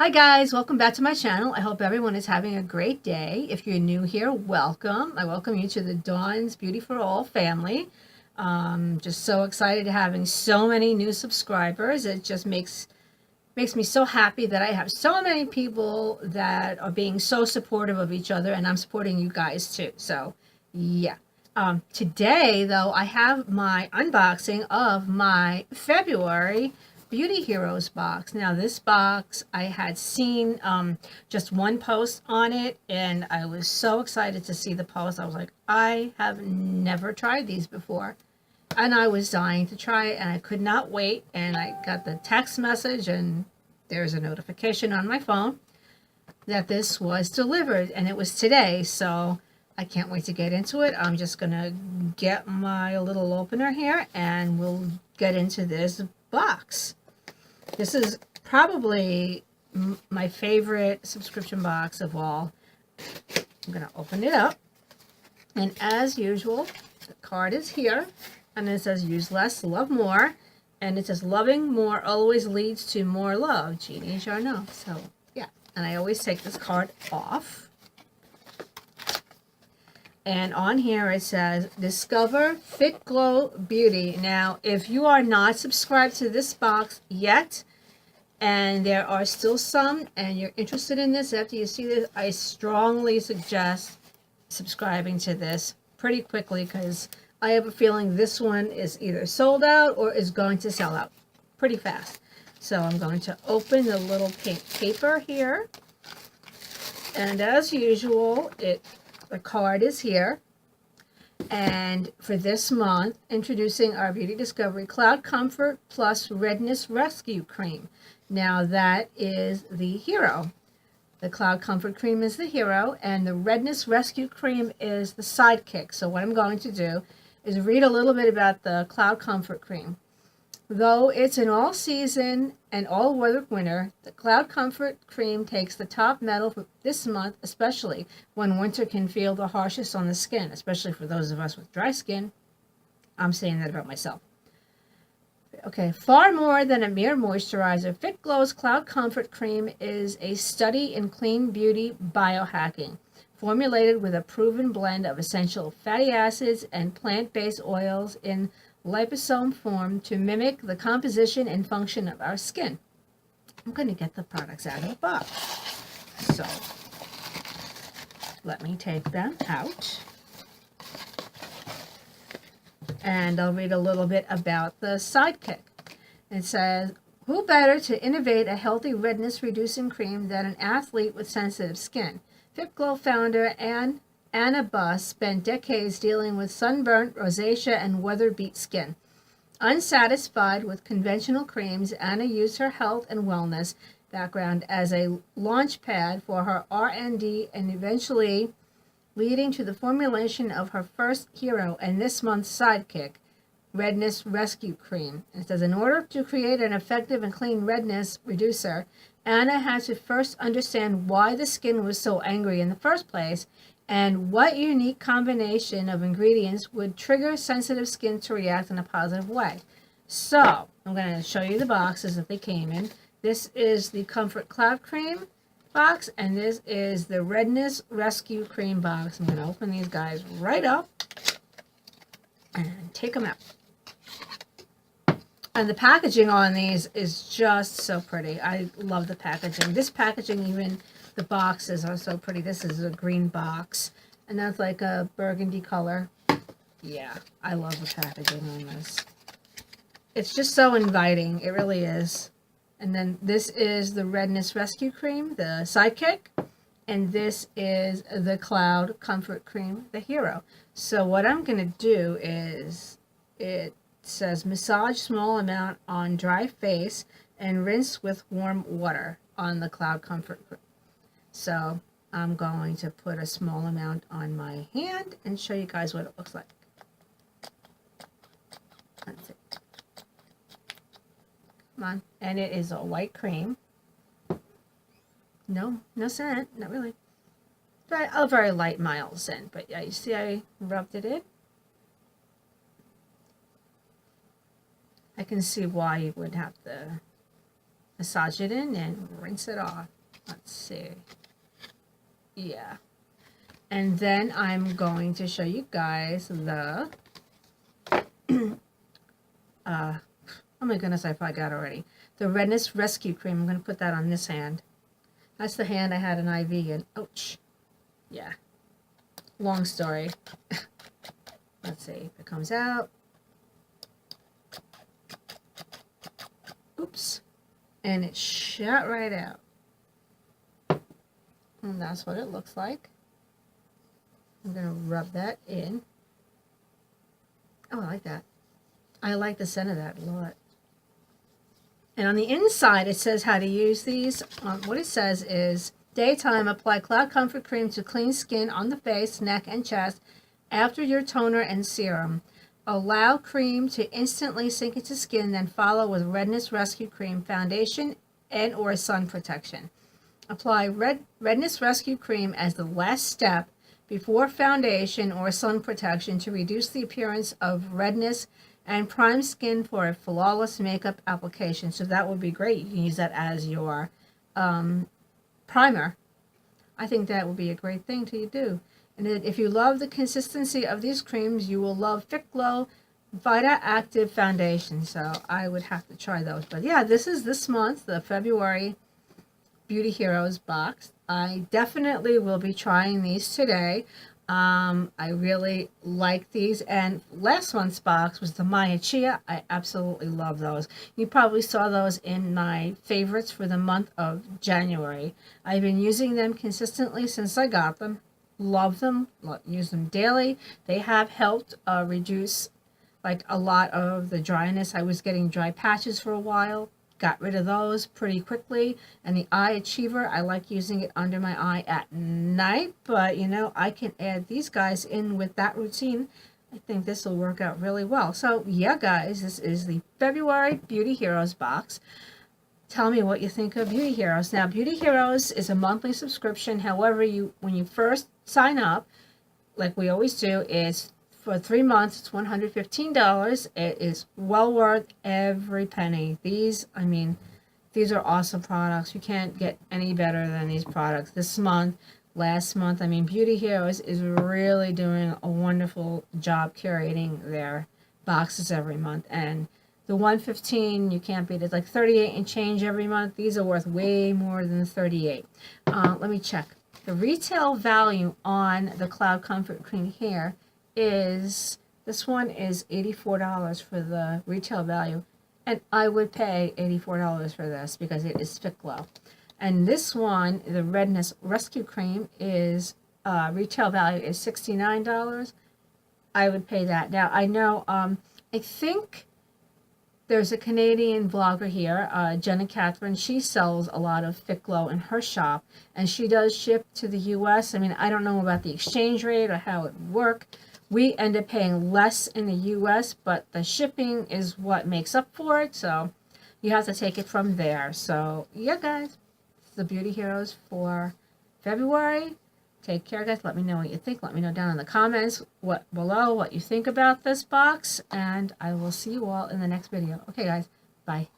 Hi guys, welcome back to my channel. I hope everyone is having a great day. If you're new here, welcome. I welcome you to the Dawn's Beauty for All family. Just so excited to having so many new subscribers. It just makes me so happy that I have so many people that are being so supportive of each other, and I'm supporting you guys too. So yeah. Today though, I have my unboxing of my February Beauty Heroes box. Now this box, I had seen just one post on it, and I was so excited to see the post. I was like, I have never tried these before, and I was dying to try it, and I could not wait. And I got the text message, and there's a notification on my phone that this was delivered, and it was today. So I can't wait to get into it. I'm just gonna get my little opener here, and we'll get into this box. This is probably my favorite subscription box of all. I'm going to open it up. And as usual, the card is here. And it says, use less, love more. And it says, loving more always leads to more love. Jeannie Jarno. So, yeah. And I always take this card off. And on here it says, Discover Fitglow Beauty. Now, if you are not subscribed to this box yet, and there are still some, and you're interested in this, after you see this, I strongly suggest subscribing to this pretty quickly, because I have a feeling this one is either sold out or is going to sell out pretty fast. So I'm going to open the little pink paper here. And as usual, the card is here. And for this month, introducing our Beauty Discovery Cloud Comfort Plus Redness Rescue Cream. Now that is the hero. The Cloud Comfort Cream is the hero, and the Redness Rescue Cream is the sidekick. So what I'm going to do is read a little bit about the Cloud Comfort Cream. Though it's an all-season and all-weather winner, the Cloud Comfort Cream takes the top medal for this month, especially when winter can feel the harshest on the skin, especially for those of us with dry skin. I'm saying that about myself. Okay, far more than a mere moisturizer, Fitglow's Cloud Comfort Cream is a study in clean beauty biohacking, formulated with a proven blend of essential fatty acids and plant-based oils in liposome form to mimic the composition and function of our skin. I'm going to get the products out of the box. So let me take them out. And I'll read a little bit about the sidekick. It says, who better to innovate a healthy redness reducing cream than an athlete with sensitive skin? Fitglow founder Anna Buss spent decades dealing with sunburnt, rosacea, and weather-beat skin. Unsatisfied with conventional creams, Anna used her health and wellness background as a launch pad for her R&D, and eventually leading to the formulation of her first hero and this month's sidekick, Redness Rescue Cream. It says, in order to create an effective and clean redness reducer, Anna had to first understand why the skin was so angry in the first place, and what unique combination of ingredients would trigger sensitive skin to react in a positive way. So, I'm going to show you the boxes that they came in. This is the Comfort Cloud Cream box, and this is the Redness Rescue Cream box. I'm going to open these guys right up and take them out. And the packaging on these is just so pretty. I love the packaging. This packaging, even the boxes are so pretty. This is a green box, and that's like a burgundy color. Yeah, I love the packaging on this. It's just so inviting. It really is. And then this is the Redness Rescue Cream, the sidekick. And this is the Cloud Comfort Cream, the hero. So what I'm going to do is, it says massage small amount on dry face and rinse with warm water on the Cloud Comfort Cream. So I'm going to put a small amount on my hand and show you guys what it looks like. That's it. Come on. And it is a white cream. No scent, not really. But a very light, mild scent. But yeah, you see I rubbed it in. I can see why you would have to massage it in and rinse it off. Let's see. Yeah. And then I'm going to show you guys the, oh my goodness, I forgot already. The Redness Rescue Cream. I'm going to put that on this hand. That's the hand I had an IV in. Ouch. Yeah. Long story. Let's see if it comes out. Oops. And it shot right out. And that's what it looks like. I'm going to rub that in. Oh, I like that. I like the scent of that a lot. And on the inside, it says how to use these. What it says is, daytime, apply Cloud Comfort Cream to clean skin on the face, neck, and chest after your toner and serum. Allow cream to instantly sink into skin, then follow with Redness Rescue Cream foundation and or sun protection. Apply Redness Rescue Cream as the last step before foundation or sun protection to reduce the appearance of redness and prime skin for a flawless makeup application. So that would be great. You can use that as your primer. I think that would be a great thing to do. And if you love the consistency of these creams, you will love Fitglow Vita Active Foundation. So I would have to try those. But yeah, this is this month, the February Beauty Heroes box. I definitely will be trying these today. I really like these, and last month's box was the Maya Chia. I absolutely love those. You probably saw those in my favorites for the month of January. I've been using them consistently since I got them. Love them, use them daily. They have helped reduce like a lot of the dryness. I was getting dry patches for a while. Got rid of those pretty quickly. And the Eye Achiever, I like using it under my eye at night, but you know, I can add these guys in with that routine. I think this will work out really well. So yeah, guys, this is the February Beauty Heroes box. Tell me what you think of Beauty Heroes. Now, Beauty Heroes is a monthly subscription. However, when you first sign up, like we always do, is for 3 months, it's $115. It is well worth every penny. These, I mean, these are awesome products. You can't get any better than these products. This month, last month, I mean, Beauty Heroes is really doing a wonderful job curating their boxes every month. And the $115, you can't beat it. It's like $38 and change every month. These are worth way more than $38. Let me check. The retail value on the Cloud Comfort Cream here is, this one is $84 for the retail value, and I would pay $84 for this because it is Fitglow. And this one, the Redness Rescue Cream, is retail value is $69. I would pay that. Now I know I think there's a Canadian vlogger here, Jenna Catherine. She sells a lot of Fitglow in her shop, and she does ship to the U.S. I mean, I don't know about the exchange rate or how it would work. We end up paying less in the U.S., but the shipping is what makes up for it, so you have to take it from there. So, yeah, guys, it's the Beauty Heroes for February. Take care, guys. Let me know what you think. Let me know down in the comments below what you think about this box, and I will see you all in the next video. Okay, guys, bye.